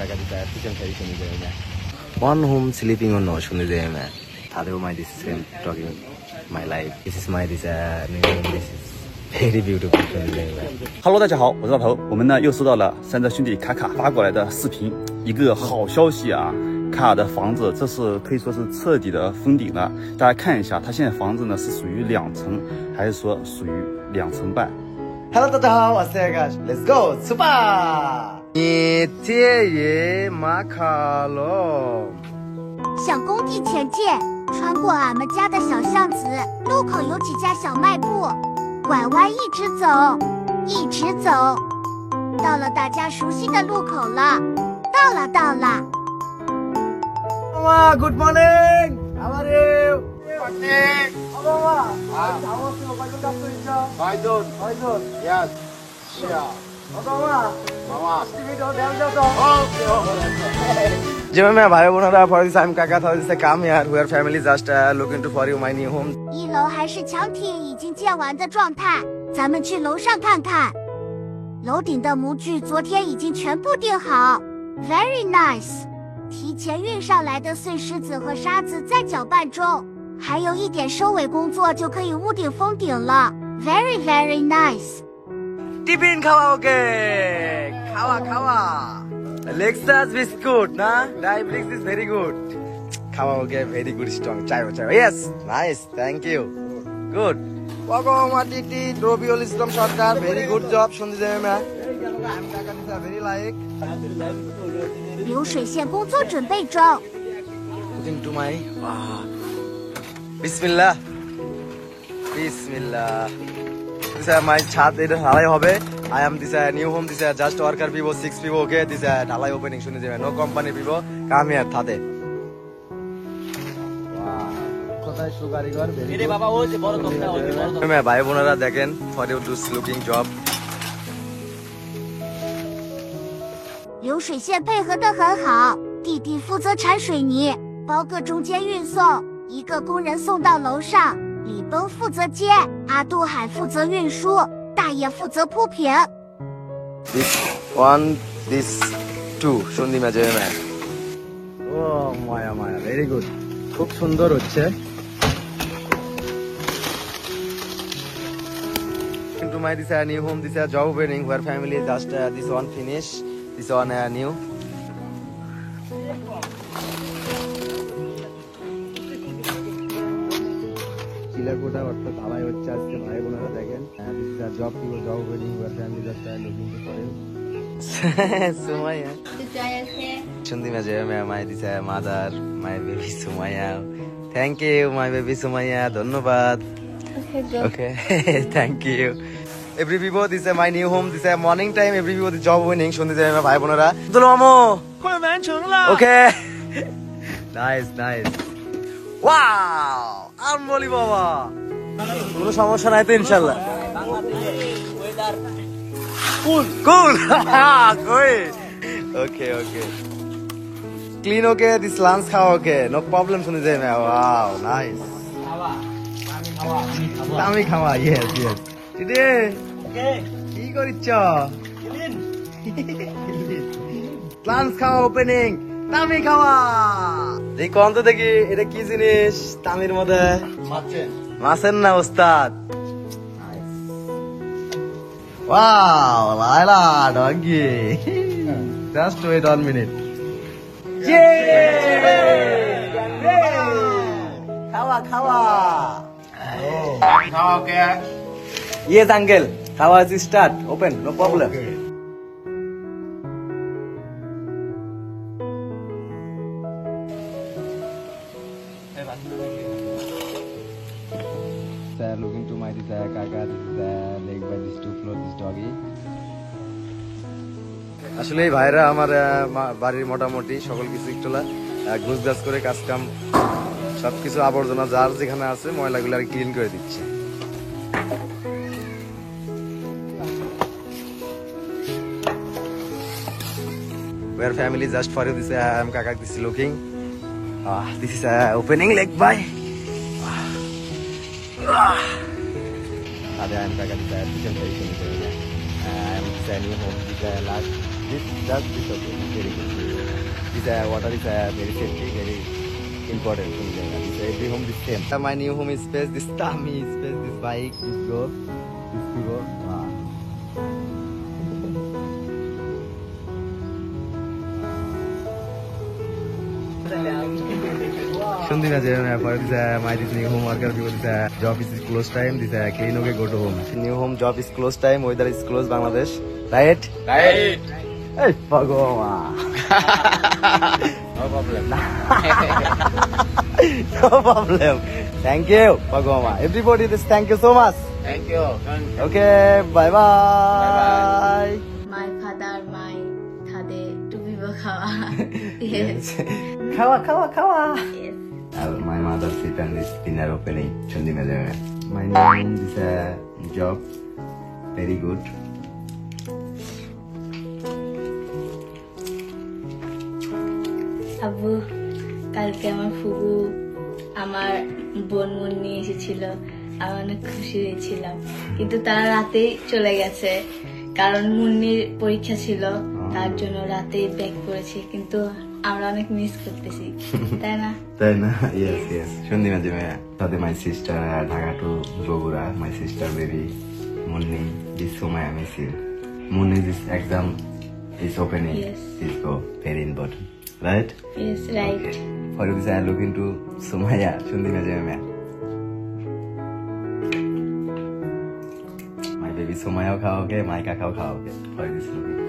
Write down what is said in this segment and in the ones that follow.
Kaka this kitchen carry shuni jayna. One home sleeping on no shuni jayna. Thadeu my this is talking my life. This is my this new home. This is very beautiful shuni jayna. Hello， 大家好，我是老头。我们呢又收到了山寨兄弟卡卡发过来的视频，一个好消息啊！卡卡的房子这是可以说是彻底的封顶了。大家看一下，他现在房子呢是属于2层，还是说属于2层半？ Hello， 大家好，我是 Let's go， 出发！你介意马卡龙？向工地前进，穿过俺们家的小巷子，路口有几家小卖部，拐弯一直走，一直走，到了大家熟悉的路口了，到了。 Mama, good morning. How are you? Good morning. Mama, how was your Baidun? Baidun. Yes. Sure. Mama. Jimmy, भाई बोला for this time Kaka thought this a come here where family just looking to for you my new home. 1楼还是墙体已经建完的状态，咱们去楼上看看。楼顶的模具昨天已经全部钉好 ，very nice。 提前运上来的碎石子和沙子在搅拌中，还有一点收尾工作就可以屋顶封顶了。Very nice。 Tiffin খাওয়া okay. খাওয়া. Lexus biscuit na. Diabetes is very good. খাওয়া okay, very good strong. Chai. Yes, nice. Thank you. Good. Welcome Atiti, Robiul Islam Sarkar. Very good job. Shundi jayna. I'm Kaka very like. 流水线工作准备中。Putting to my Bismillah. This is my chat. It ঢালাই হবে. I am this new home. This just worker people 6 people. Okay. This ঢালাই opening শুনে যাবে. No company people. Come here. থাতে. কোথায় সুগারিগর? এরে বাবা ও যে বড় দোকানটা ওই বড় দোকান. ভাই বোনেরা দেখেন for you to looking job. 流水线配合得很好，弟弟负责铲水泥，包个中间运送，一个工人送到楼上，李崩负责接，阿杜海负责运输，大爷负责铺平。This one, this two, শুনলি না যে ম্যাম? Oh, মায়া, very good. খুব সুন্দর হচ্ছে. Into my this new home, this job opening where family just this one finish. This one new. Chiller কোটা অর্থাৎ ঢালাই হচ্ছে আজকে ভাই বোনেরা দেখেন. This is a job opening where family just looking to for you. Sumaya. Shundi me je my this mother, my baby Sumaya. Thank you my baby Sumaya. ধন্যবাদ. Okay. Thank you. Every people, this is my new home. This is morning time. Every people, the job winning. শুনতে যাই ভাই বোনেরা. চলো মামু. 快完成了. Okay. Nice. Wow. Unbelievable. কোনো সমস্যা নাই তো ইনশাআল্লাহ. Weather cool. Good. Okay. Clean okay. This lunch খাওয়া okay. No problem শুনতে যাই না. Wow. Nice. দামি খাওয়া. Yes. Today, কি করিচ্ছ? লাঞ্চ খাওয়া ওপেনিং, তামি খাওয়া. দেখি কোন তো দেখি এটা কি জিনিস তামির মধ্যে? মাছের না ওস্তাদ? Wow, লাইলা ডগি. Just wait 1 minute. খাওয়া. খাওয়া okay. Yes, uncle. How was it start? Open, no problem. Looking to my this Kaka, this is leg by this 2 floor, this doggy. আসলে এই ভাইরা আমার বাড়ির মোটামুটি সকল কিছু একটুলা গুছগাছ করে কাজ কাম সবকিছু আবর্জনা যার যেখানে আছে ময়লাগুলো আর ক্লিন করে দিচ্ছে. Where family just for you, this I am Kaka. This is looking. This is opening leg by. I am Kaka. This is kitchen very I am standing home. This last. This just this okay. Very good. this water is very safety, very important. This every home is same. My new home is space. This tummy is space. This bike, this go, this go. Wow. Shundi na jai for this my this new home worker because this job is close time. This clean okay go to home. New home job is close time. Weather is close Bangladesh. Right? Right. Hey, Pagoma. No problem. No problem. Thank you, Pagoma. Everybody, this thank you so much. Thank you. Okay, bye bye. My father, my thade to be bakhawa. Yes. Kawa. Yes. My mother sit and this dinner opening. Chundi Madam. My name is job. Very good. আব্বু কালকে আমার ফুবু আমার বোন নিয়ে এসেছিল, আমি অনেক খুশি হয়েছিলাম, কিন্তু তারা রাতেই চলে গেছে কারণ মুন্নির পরীক্ষা ছিল, তার জন্য রাতেই ব্যাক করেছি, কিন্তু আমরা অনেক মিস করতেছি, তাই না? Yes. Shundi Madam. Tade my sister Dhaka to Bogura. My sister baby Munni. This Sumaya missing. Munni this exam is opening. Yes. This go very important. Right? Yes, right. Okay. For this I look into Sumaya, Shundi Madam. My baby Sumaya khaoge, my kakao khaoge. For this looking.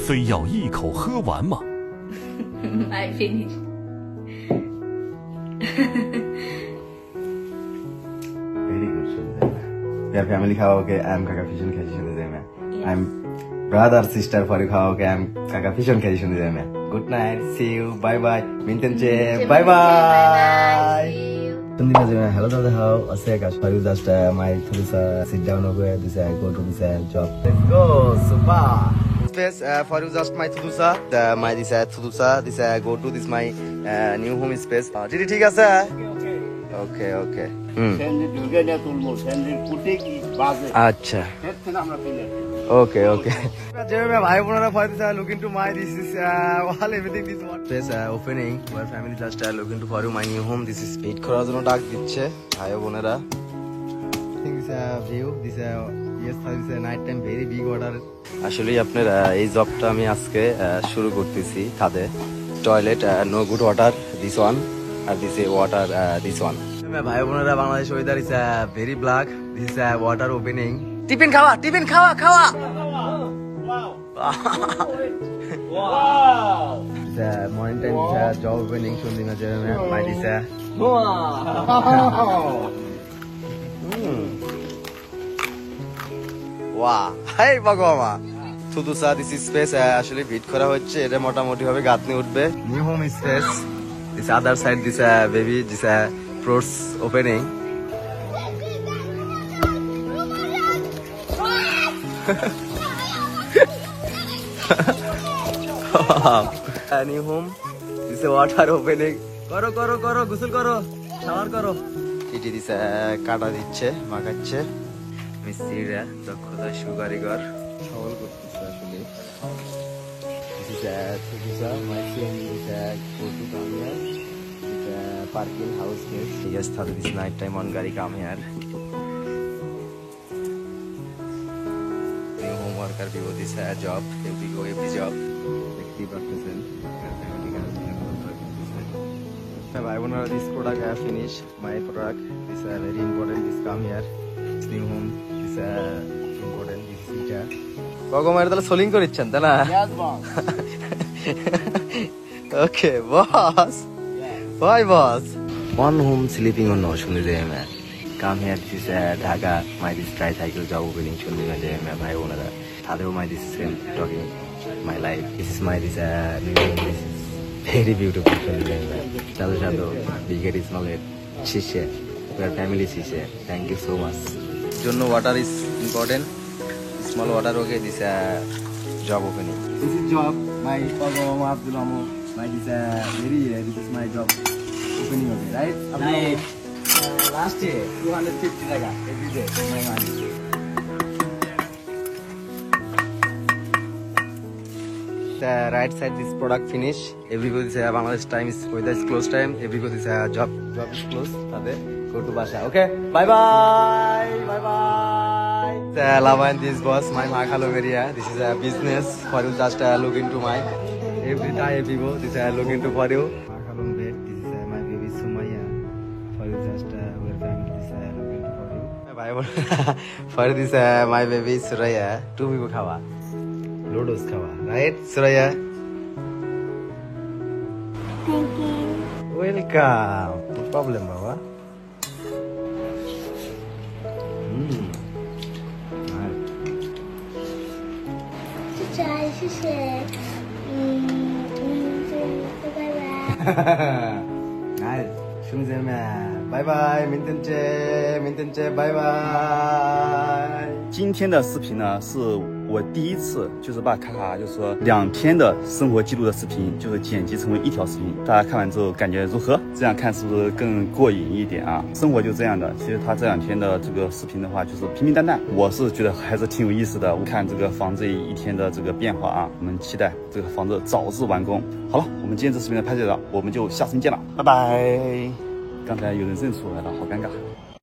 非要一口喝完吗？ I finish. Very good, Shundi Madam. We are family khaoge. I am kaka fusion khaji Shundi Madam. I am brother sister for you khaoge. I am kaka fusion khaji Shundi Madam. Good night. See you. Bye bye. Minten che. Bye bye. Shundi Madam, hello Dada, how? Aseka, for you just my Thudusa sit down over this go to this job. Let's go, super. Space for you just my Thudusa, my this Thudusa, this go to this my new home space. Did it ঠিক আছে? Okay. আচ্ছা Okay. Jeremy, bhai bonara for this look into my this is all everything this one. Space opening. Our family just look into for you my new home. This is wait করার জন্য ডাক দিচ্ছে ভাই বোনেরা. I think this view this yes this night time very big order. আসলে আপনার এই জবটা আমি আজকে শুরু করতেছি ছাদে. Toilet no good water this one and this water this one. ভাই বোনেরা Bangladesh weather is very black. This is water opening. Tiffin খাওয়া Wow. The morning time is job opening Shundi Madam. My this Wow. Hey Bagoma. Thudusa this is space আসলে ভিট করা হচ্ছে, এটা মোটামুটি ভাবে গাঁথনি উঠবে. New home space. This other side this baby this fruits opening. New home. This is water opening. Karo. Gusul karo. Shower karo. It is কাটা দিচ্ছে, মাখাচ্ছে। মিস্ত্রিরা দক্ষতা সুকারিগর সবল করতেছে আসলে। This is Thudusa. My friend is go to come here. It's parking house case. Yes, this night time on gari come here. Worker people this job every job দেখতে পাচ্ছেন ভাই বোনেরা this product I finish my product this very important this come here this new home this important this এটা কগমার তাহলে সোলিং করেছেন তাই না yes boss okay boss bye boss one home sleeping on no Shundi Madam. Come here, this is Dhaka, my this tricycle job opening Shundi Madam, bhai bonara. Other my this is talking my life. This is my this new home. This is very beautiful Shundi Madam. Chalo, bigger is not it. Shishe, we are family shishe. Thank you so much. Jonno water is important. Small water okay. This job opening. This is job. My Pagoma Abdulamo. My this very this is my job opening okay, right? Right. Last year 250 taka every day my money. right side this product finish. Everybody say Bangladesh time is weather is close time. Everybody say job is close. Go to Basha. Okay. Bye bye. Bye bye. Lava and this boss my Makhalom area. This is a business for you. Just look into my every time people. This is look into for you. Makhalom bed. This is my baby Sumaya. For you just where family. This is look into for you. Bye. For this my baby Suraya. 2 people khawa. Lodos khawa. Right Suraya. Thank you. Welcome. No problem, Baba. Nice. Bye bye. Mintenche. Bye bye. 今天的视频呢，是我第一次就是把卡卡就是说2天的生活记录的视频，就是剪辑成为1条视频。大家看完之后感觉如何？这样看是不是更过瘾一点啊？生活就这样的。其实他这2天的这个视频的话，就是平平淡淡。我是觉得还是挺有意思的。我看这个房子1天的这个变化啊，我们期待这个房子早日完工。好了，我们今天这视频的拍摄了，我们就下次见了，拜拜。刚才有人认出来了，好尴尬。